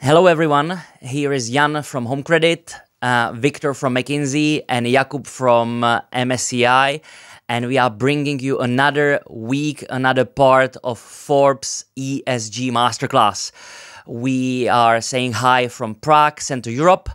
Hello everyone, here is Jan from Home Creditu, Viktor from McKinsey and Jakub from MSCI, and we are bringing you another week, another part of Forbes ESG Masterclass. We are saying hi from Prague, Central Europe,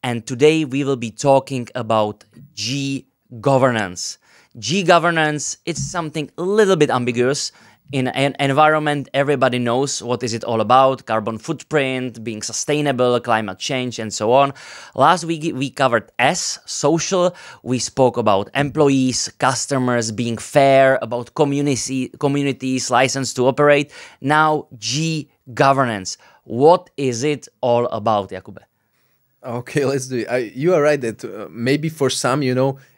and today we will be talking about G governance. G governance, it's something a little bit ambiguous. In an environment, everybody knows what is it all about: carbon footprint, being sustainable, climate change, and so on. Last week we covered S, social. We spoke about employees, customers, being fair, about communities, license to operate. Now G, governance. What is it all about, Jakub? Okay, let's do it. You are right that maybe for some,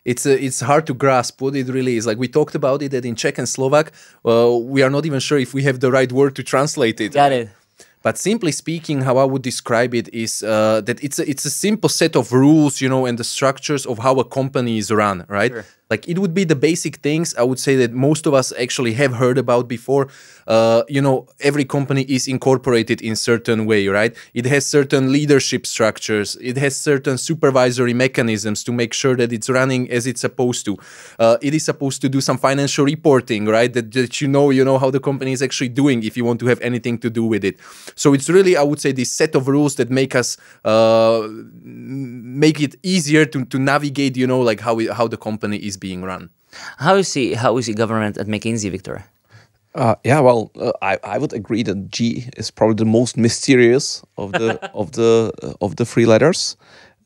it's hard to grasp what it really is. Like we talked about it that in Czech and Slovak, we are not even sure if we have the right word to translate it. Got it. But simply speaking, how I would describe it is that it's a simple set of rules, and the structures of how a company is run, right? Sure. Like it would be the basic things I would say that most of us actually have heard about before. Every company is incorporated in certain way, right? It has certain leadership structures. It has certain supervisory mechanisms to make sure that it's running as it's supposed to. It is supposed to do some financial reporting, right? That you know how the company is actually doing if you want to have anything to do with it. So it's really, I would say, this set of rules that make us make it easier to navigate, like how the company is being run. How is the government at McKinsey, Viktor? I would agree that G is probably the most mysterious of the of the three letters,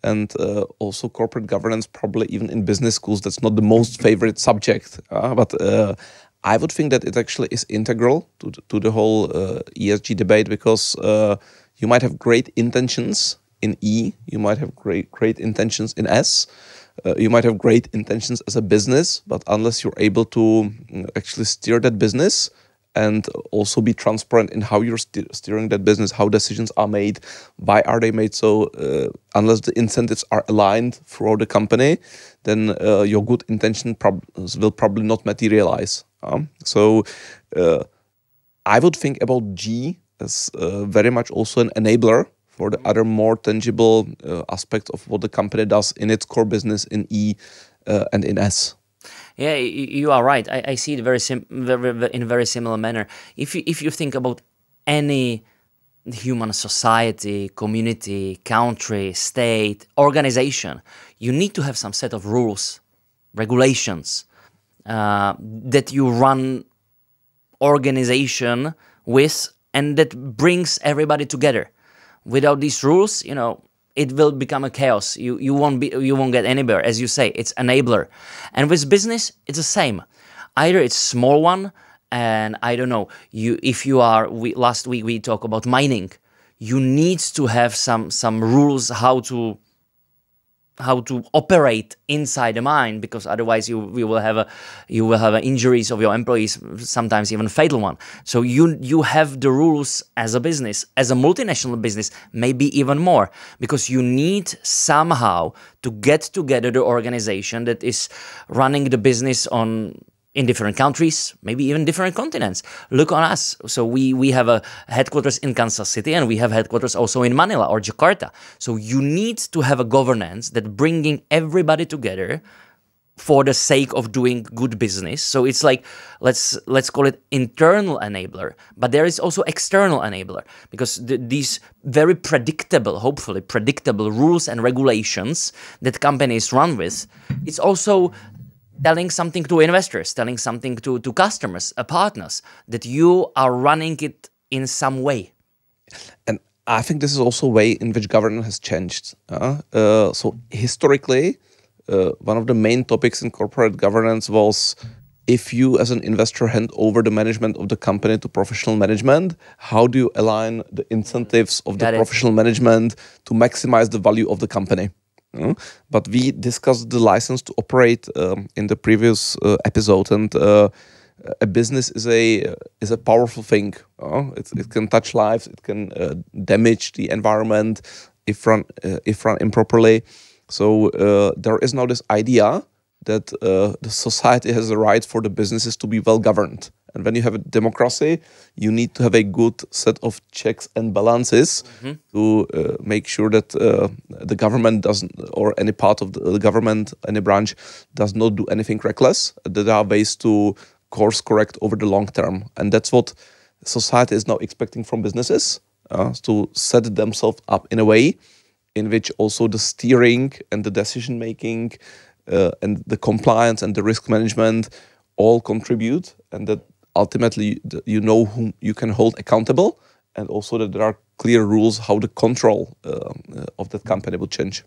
and also corporate governance. Probably even in business schools, that's not the most favorite subject. But I would think that it actually is integral to the whole ESG debate, because you might have great intentions in E, you might have great intentions in S. You might have great intentions as a business, but unless you're able to actually steer that business and also be transparent in how you're steering that business, how decisions are made, why are they made, so unless the incentives are aligned throughout the company, then your good intention will probably not materialize. So I would think about G as very much also an enabler for the other more tangible aspects of what the company does in its core business in E and in S. Yeah, you are right. I see it in a very similar manner. If you think about any human society, community, country, state, organization, you need to have some set of rules, regulations that you run organization with, and that brings everybody together. Without these rules, it will become a chaos. You won't get anywhere. As you say, it's enabler. And with business, it's the same. Either it's small one, and I don't know. Last week we talked about mining. You need to have some rules how to operate inside the mine, because otherwise you will have injuries of your employees, sometimes even fatal one. So you have the rules as a business, as a multinational business, maybe even more, because you need somehow to get together the organization that is running the business in different countries, maybe even different continents. Look on us. So we have a headquarters in Kansas City, and we have headquarters also in Manila or Jakarta. So you need to have a governance that bringing everybody together for the sake of doing good business. So it's like, let's call it internal enabler, but there is also external enabler, because these very predictable, hopefully predictable rules and regulations that companies run with, it's also telling something to investors, telling something to customers, partners, that you are running it in some way. And I think this is also a way in which governance has changed. So historically, one of the main topics in corporate governance was, if you as an investor hand over the management of the company to professional management, how do you align the incentives of the professional management to maximize the value of the company? But we discussed the license to operate in the previous episode, and a business is a powerful thing. It can touch lives, it can damage the environment if run improperly. So there is now this idea that the society has a right for the businesses to be well governed, And when you have a democracy, you need to have a good set of checks and balances to make sure that the government doesn't, or any part of the government, any branch, does not do anything reckless. There are ways to course correct over the long term. And that's what society is now expecting from businesses, to set themselves up in a way in which also the steering and the decision making and the compliance and the risk management all contribute, and that ultimately you know whom you can hold accountable, and also that there are clear rules how the control of that company will change.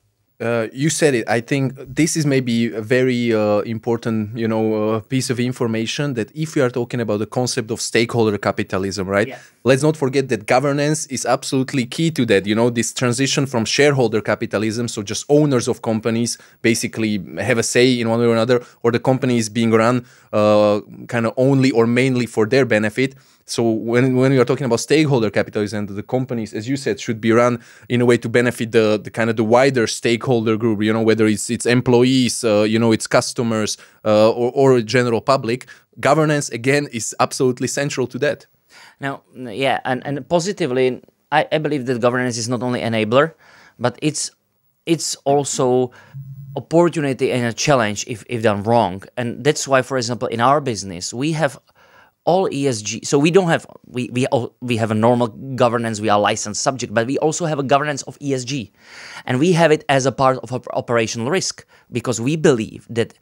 You said it. I think this is maybe a very important, piece of information, that if we are talking about the concept of stakeholder capitalism, right? Yeah. Let's not forget that governance is absolutely key to that. This transition from shareholder capitalism, so just owners of companies basically have a say in one way or another, or the company is being run kind of only or mainly for their benefit. So when we are talking about stakeholder capitalism, the companies, as you said, should be run in a way to benefit the kind of the wider stakeholder group, whether it's employees, its customers, or general public. Governance, again, is absolutely central to that. Now, yeah, and positively, I believe that governance is not only enabler, but it's also opportunity and a challenge if done wrong. And that's why, for example, in our business, we have all ESG. So we don't have, we have a normal governance, we are licensed subject, but we also have a governance of ESG. And we have it as a part of our operational risk, because we believe that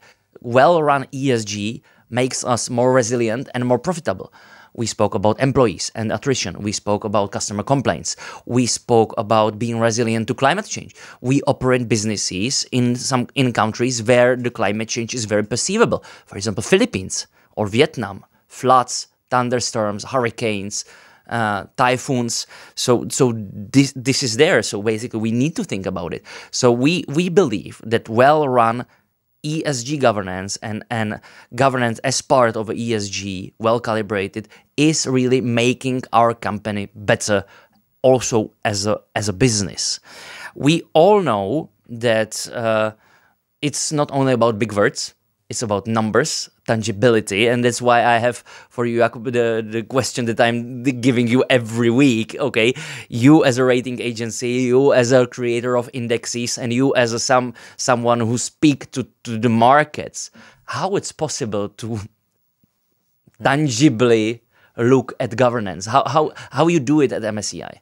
well-run ESG makes us more resilient and more profitable. We spoke about employees and attrition. We spoke about customer complaints. We spoke about being resilient to climate change. We operate businesses in countries where the climate change is very perceivable. For example, Philippines or Vietnam, floods, thunderstorms, hurricanes, typhoons. So this is there. So basically, we need to think about it. So we believe that well-run ESG governance and governance as part of ESG, well calibrated, is really making our company better, also as a business. We all know that it's not only about big words, it's about numbers, tangibility, and that's why I have for you, Jakub, the question that I'm giving you every week. Okay, you as a rating agency, you as a creator of indexes, and you as someone who speak to the markets, how it's possible to tangibly look at governance? How you do it at MSCI?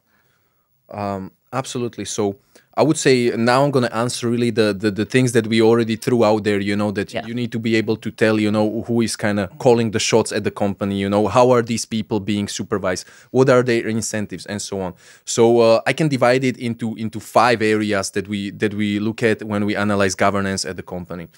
Absolutely. So I would say now I'm going to answer really the things that we already threw out there, that you need to be able to tell, who is kind of calling the shots at the company, how are these people being supervised, what are their incentives, and so on. So I can divide it into 5 areas that we look at when we analyze governance at the company.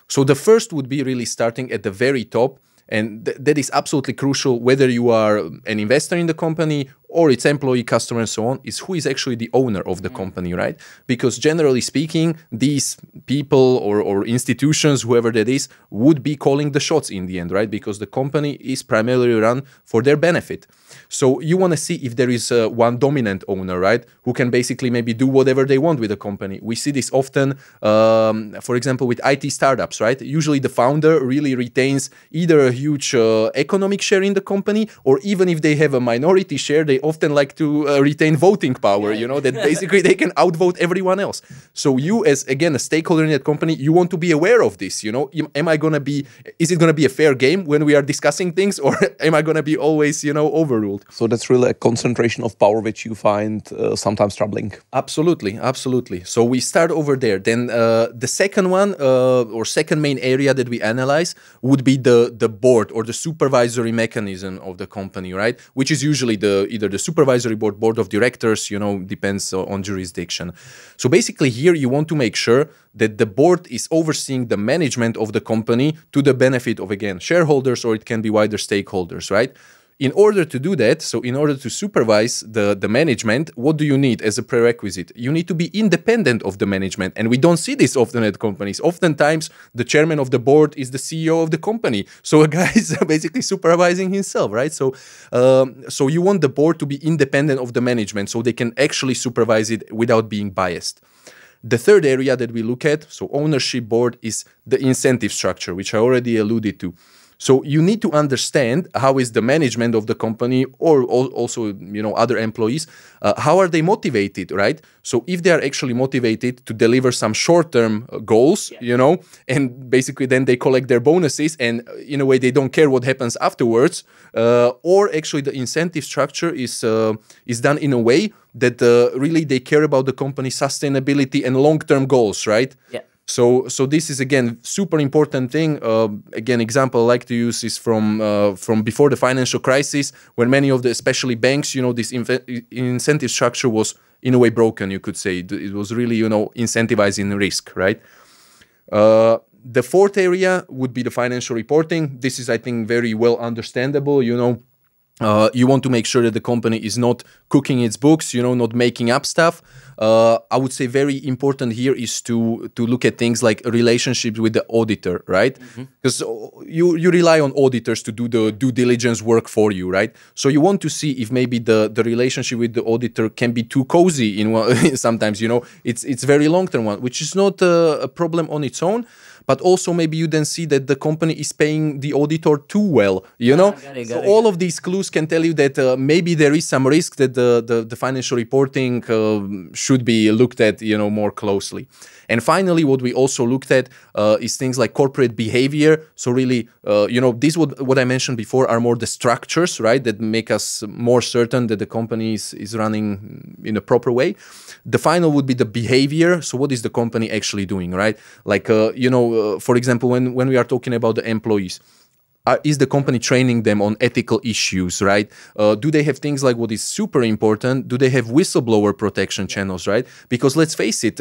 So the first would be really starting at the very top. And that is absolutely crucial, whether you are an investor in the company or its employee, customer, and so on, is who is actually the owner of the company, right? Because generally speaking, these people or institutions, whoever that is, would be calling the shots in the end, right? Because the company is primarily run for their benefit. So you want to see if there is one dominant owner, right? Who can basically maybe do whatever they want with the company. We see this often, for example, with IT startups, right? Usually the founder really retains either a huge economic share in the company, or even if they have a minority share, they often like to retain voting power, that basically they can outvote everyone else. So you, as again a stakeholder in that company, you want to be aware of this. Is it going to be a fair game when we are discussing things, or am I going to be always overruled? So that's really a concentration of power which you find sometimes troubling. Absolutely. So we start over there. Then the second one, or second main area that we analyze, would be the board or the supervisory mechanism of the company, right? Which is usually either the supervisory board of directors, depends on jurisdiction. So basically here you want to make sure that the board is overseeing the management of the company to the benefit of, again, shareholders, or it can be wider stakeholders, right? In order to do that, so in order to supervise the management, what do you need as a prerequisite? You need to be independent of the management. And we don't see this often at companies. Oftentimes, the chairman of the board is the CEO of the company. So a guy is basically supervising himself, right? So you want the board to be independent of the management so they can actually supervise it without being biased. The third area that we look at, so ownership board, is the incentive structure, which I already alluded to. So you need to understand how is the management of the company, or also other employees, how are they motivated, right? So if they are actually motivated to deliver some short-term goals, and basically then they collect their bonuses, and in a way they don't care what happens afterwards, or actually the incentive structure is done in a way that really they care about the company's sustainability and long-term goals, right? Yeah. So this is again super important thing. Again, example I like to use is from before the financial crisis, when many of the, especially banks, this incentive structure was in a way broken. You could say it was really incentivizing risk, right? The fourth area would be the financial reporting. This is, I think, very well understandable. You want to make sure that the company is not cooking its books, not making up stuff. I would say very important here is to look at things like relationships with the auditor, right? Because you rely on auditors to do the due diligence work for you, right? So you want to see if maybe the relationship with the auditor can be too cozy sometimes, it's very long-term one, which is not a problem on its own. But also maybe you then see that the company is paying the auditor too well, Got it. All of these clues can tell you that maybe there is some risk that the financial reporting should be looked at, more closely. And finally, what we also looked at is things like corporate behavior. So really, these what I mentioned before are more the structures, right, that make us more certain that the company is running in a proper way. The final would be the behavior. So what is the company actually doing, right? Like, for example, when we are talking about the employees, is the company training them on ethical issues, right? Do they have things like what is super important? Do they have whistleblower protection channels, right? Because let's face it,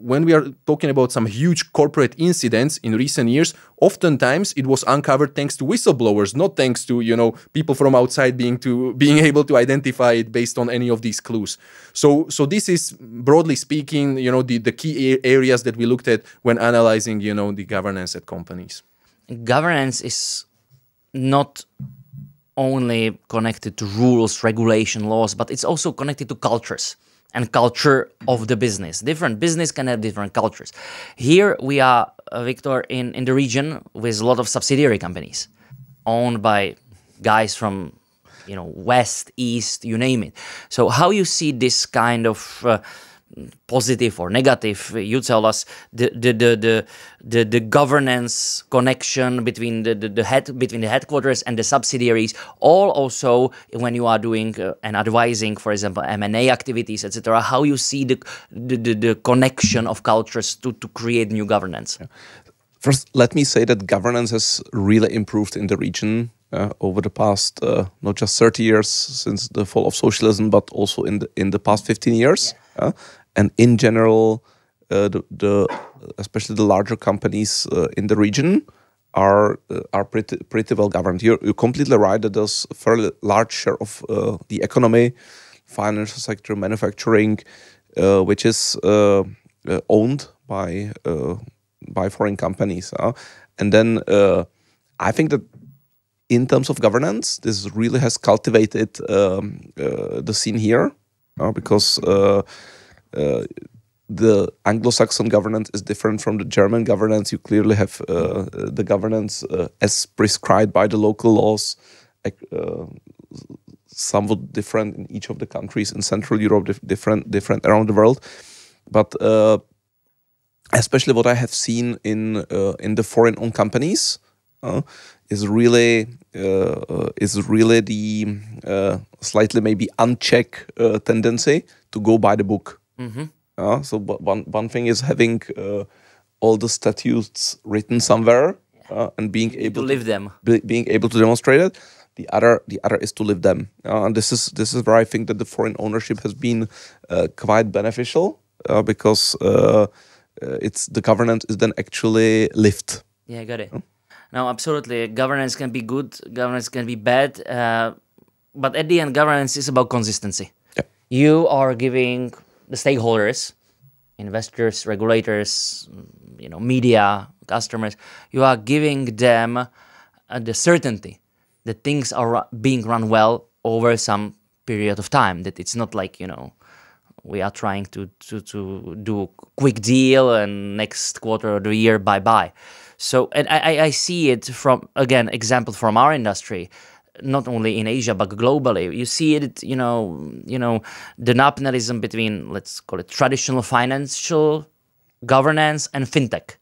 when we are talking about some huge corporate incidents in recent years, oftentimes it was uncovered thanks to whistleblowers, not thanks to people from outside being able to identify it based on any of these clues. So this is broadly speaking, the key areas that we looked at when analyzing the governance at companies. Governance is not only connected to rules, regulation, laws, but it's also connected to cultures and culture of the business. Different business can have different cultures. Here we are, Viktor, in the region with a lot of subsidiary companies owned by guys from, west, east, you name it. So how you see this kind of positive or negative, you tell us the governance connection between between the headquarters and the subsidiaries, all also when you are doing and advising, for example, M&A activities, etc. How you see the connection of cultures to create new governance? Yeah. First, let me say that governance has really improved in the region over the past not just 30 years since the fall of socialism, but also in the past 15 years. Yeah. And in general, especially the larger companies in the region are pretty well governed. You're completely right that there's a fairly large share of the economy, financial sector, manufacturing, which is owned by foreign companies. And then I think that in terms of governance, this really has cultivated the scene here because the Anglo-Saxon governance is different from the German governance. You clearly have the governance as prescribed by the local laws, somewhat different in each of the countries in Central Europe, different around the world. But especially what I have seen in the foreign-owned companies is really the slightly maybe unchecked tendency to go by the book. Mm-hmm. So one thing is having all the statutes written somewhere and being able to live them, being able to demonstrate it. The other is to live them, and this is where I think that the foreign ownership has been quite beneficial because it's the governance is then actually lived. Yeah, I got it. No, absolutely. Governance can be good, governance can be bad, but at the end, governance is about consistency. Yeah. You are giving the stakeholders, investors, regulators, media, customers, you are giving them the certainty that things are being run well over some period of time, that it's not like, we are trying to do a quick deal and next quarter of the year, bye-bye. So, and I see it from, again, example from our industry, not only in Asia but globally. You see it, you know, the nationalism between, let's call it, traditional financial governance and fintech.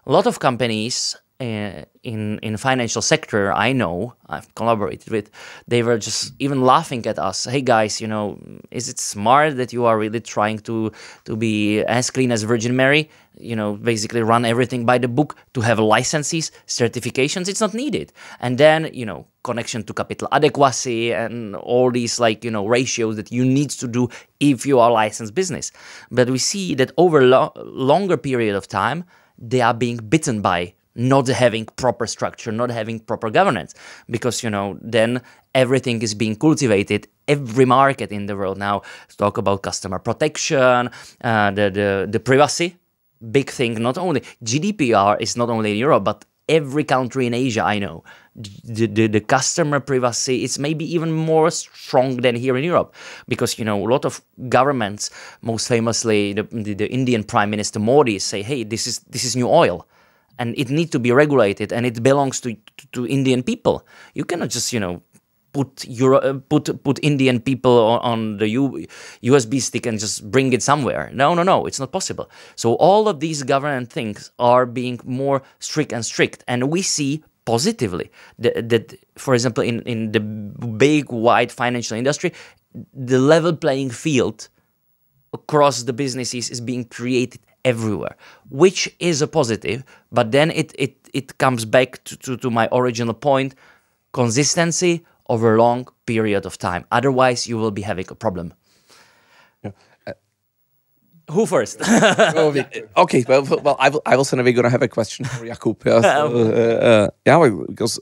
A lot of companies in financial sector I know, I've collaborated with, they were just even laughing at us. Hey guys, you know, is it smart that you are really trying to be as clean as Virgin Mary? You know, basically run everything by the book, to have licenses, certifications, it's not needed. And then, you know, connection to capital adequacy and all these, like, you know, ratios that you need to do if you are a licensed business. But we see that over longer period of time, they are being bitten by not having proper structure, not having proper governance, because, you know, then everything is being cultivated. Every market in the world now talk about customer protection, the privacy, big thing. Not only GDPR is not only in Europe, but every country in Asia I know. The customer privacy is maybe even more strong than here in Europe, because, you know, a lot of governments, most famously the Indian Prime Minister Modi, say, hey, this is new oil, and it needs to be regulated, and it belongs to Indian people. You cannot just, you know, put Indian people on the USB stick and just bring it somewhere. No, it's not possible. So all of these governance things are being more strict and strict, and we see positively that for example, in the big, wide financial industry, the level playing field across the businesses is being created everywhere, which is a positive. But then it comes back to my original point: consistency over a long period of time. Otherwise, you will be having a problem. Yeah. Who first? Okay, well, I will send we're going to have a question for Jakub. Because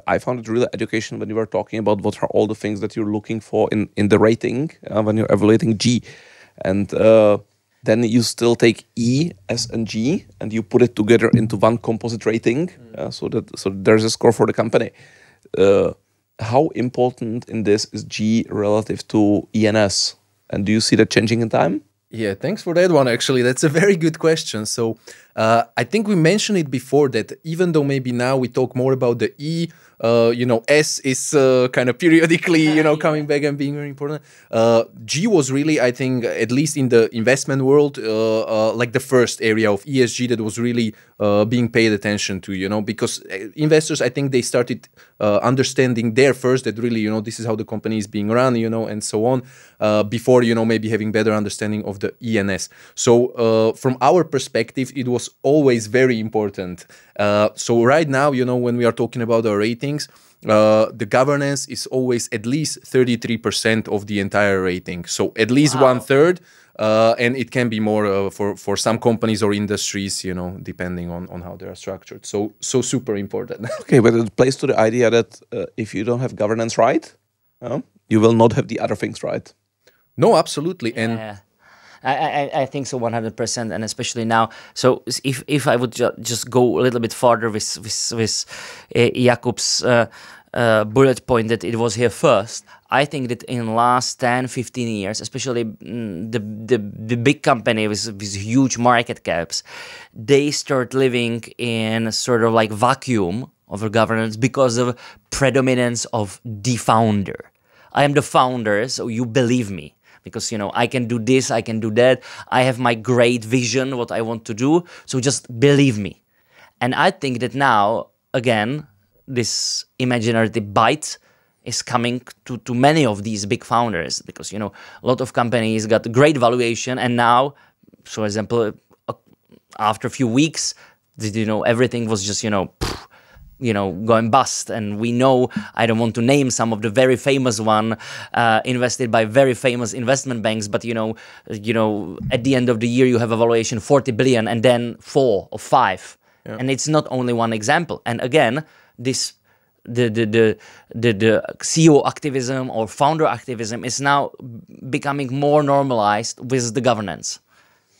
I found it really educational when you were talking about what are all the things that you're looking for in the rating when you're evaluating G, and then you still take E, S, and G, and you put it together into one composite rating, so there's a score for the company. How important in this is G relative to E and S, and do you see that changing in time? Yeah, thanks for that one. Actually, that's a very good question. So I think we mentioned it before that even though maybe now we talk more about the E, you know, S is kind of periodically, you know, coming back and being very important. G was really, I think, at least in the investment world, like the first area of ESG that was really being paid attention to, you know, because investors, I think they started understanding there first that really, you know, this is how the company is being run, you know, and so on, before, you know, maybe having better understanding of the ENS. So from our perspective, it was always very important. So right now, you know, when we are talking about our ratings, the governance is always at least 33% of the entire rating. So at least 1/3, and it can be more for some companies or industries, you know, depending on how they are structured. So super important. Okay, but it plays to the idea that if you don't have governance right, you will not have the other things right. No, absolutely. And I think so, 100%, and especially now. So if I would just go a little bit farther with Jakub's bullet point that it was here first, I think that in the last 10-15 years, especially the big company with huge market caps, they start living in sort of like vacuum of governance because of predominance of the founder. I am the founder, so you believe me. Because, you know, I can do this, I can do that. I have my great vision, what I want to do. So just believe me. And I think that now, again, this imaginative bite is coming to many of these big founders. Because, you know, a lot of companies got great valuation. And now, for example, after a few weeks, you know, everything was just, you know, going bust. And we know, I don't want to name some of the very famous one, invested by very famous investment banks, but you know, at the end of the year you have a valuation 40 billion and then 4 or 5. Yeah. And it's not only one example. And again, this the CEO activism or founder activism is now becoming more normalized with the governance.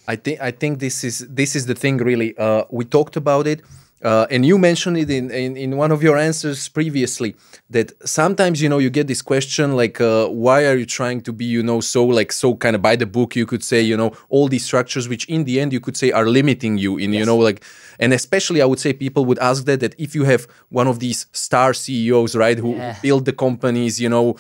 I think this is the thing really. We talked about it. And you mentioned it in one of your answers previously, that sometimes, you know, you get this question like, why are you trying to be, you know, so kind of by the book, you could say, you know, all these structures, which in the end you could say are limiting you in, you know, like, and especially I would say people would ask that if you have one of these star CEOs, right, who built the companies, you know,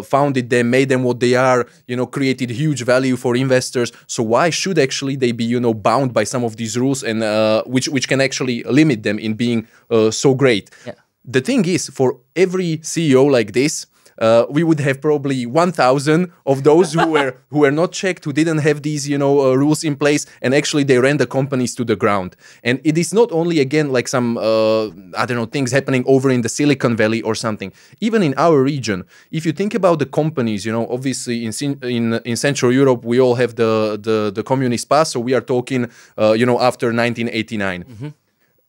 founded them, made them what they are, you know, created huge value for investors. So why should actually they be, you know, bound by some of these rules and which can actually limit them in being so great? The thing is, for every CEO like this, we would have probably 1,000 of those who were not checked, who didn't have these, you know, rules in place, and actually they ran the companies to the ground. And it is not only, again, like some I don't know, things happening over in the Silicon Valley or something. Even in our region, if you think about the companies, you know, obviously in Central Europe we all have the communist past, so we are talking, you know, after 1989.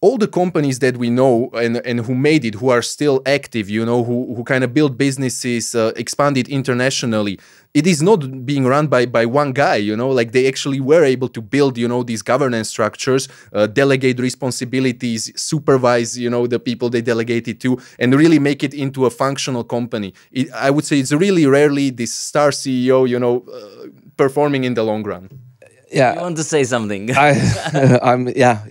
All the companies that we know and who made it, who are still active, you know, who kind of built businesses, expanded internationally, it is not being run by one guy, you know, like they actually were able to build, you know, these governance structures, delegate responsibilities, supervise, you know, the people they delegated to, and really make it into a functional company. I would say it's really rarely this star CEO, you know, performing in the long run. Yeah, you want to say something? I'm very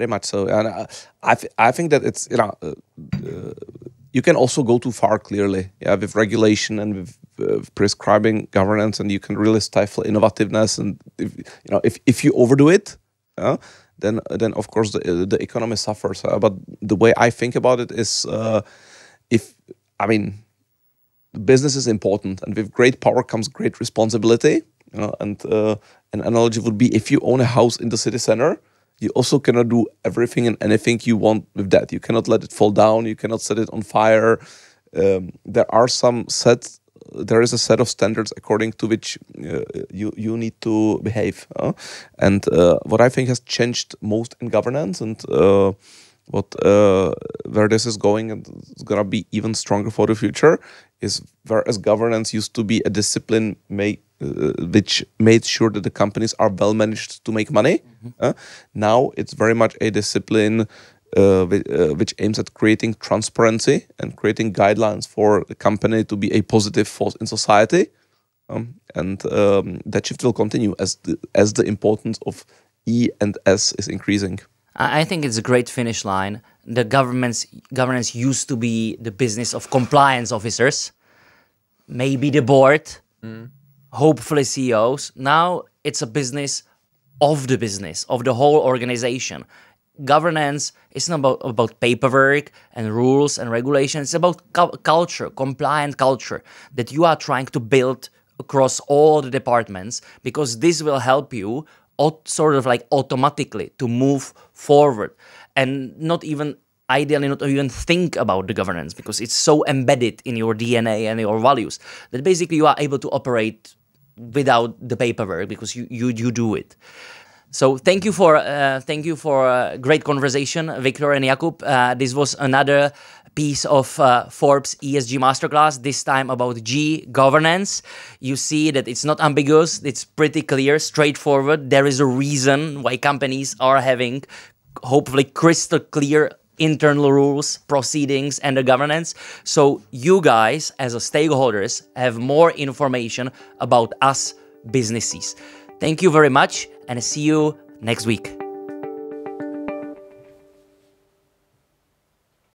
much so, and I think that it's, you know, you can also go too far clearly, with regulation and with prescribing governance, and you can really stifle innovativeness, and if you overdo it, then of course the economy suffers. But the way I think about it is, business is important, and with great power comes great responsibility. And an analogy would be, if you own a house in the city center, you also cannot do everything and anything you want with that. You cannot let it fall down. You cannot set it on fire. There is a set of standards according to which you need to behave. And what I think has changed most in governance, and where this is going, and it's gonna be even stronger for the future, is whereas governance used to be a discipline which made sure that the companies are well managed to make money. Now it's very much a discipline which aims at creating transparency and creating guidelines for the company to be a positive force in society. And that shift will continue as the importance of E and S is increasing. I think it's a great finish line. The governance used to be the business of compliance officers, maybe the board, hopefully CEOs. Now it's a business of the whole organization. Governance is not about paperwork and rules and regulations. It's about culture, compliant culture that you are trying to build across all the departments, because this will help you sort of like automatically to move forward and not even think about the governance, because it's so embedded in your DNA and your values that basically you are able to operate without the paperwork, because you do it. So thank you for a great conversation, Viktor and Jakub. This was another piece of Forbes ESG Masterclass, this time about G, governance. You see that it's not ambiguous, it's pretty clear, straightforward. There is a reason why companies are having hopefully crystal clear internal rules, proceedings, and the governance. So you guys, as a stakeholders, have more information about us businesses. Thank you very much, and see you next week.